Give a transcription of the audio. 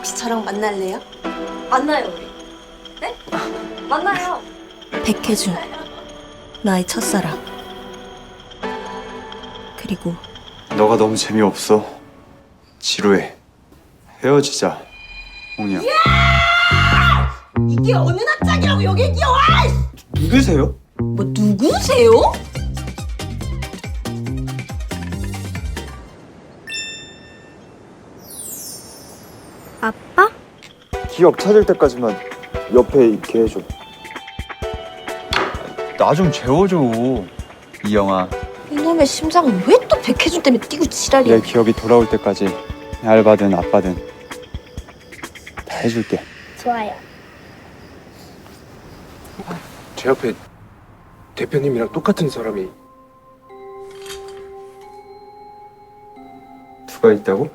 혹시 저랑 만날래요? 만나요 우리. 네? 만나요. 백혜준, 나의 첫사랑. 그리고 너가 너무 재미없어. 지루해. 헤어지자, 홍이야. 이게 어느 낯짝이라고 여기 끼어와! 누구세요? 뭐 누구세요? 아빠? 기억 찾을 때까지만 옆에 있게 해줘. 나 좀 재워줘, 이영아. 이놈의 심장은 왜 또 백혜준 때문에 뛰고 지랄이야? 내 기억이 돌아올 때까지 알바든 아빠든 다 해줄게. 좋아요. 제 옆에 대표님이랑 똑같은 사람이 누가 있다고?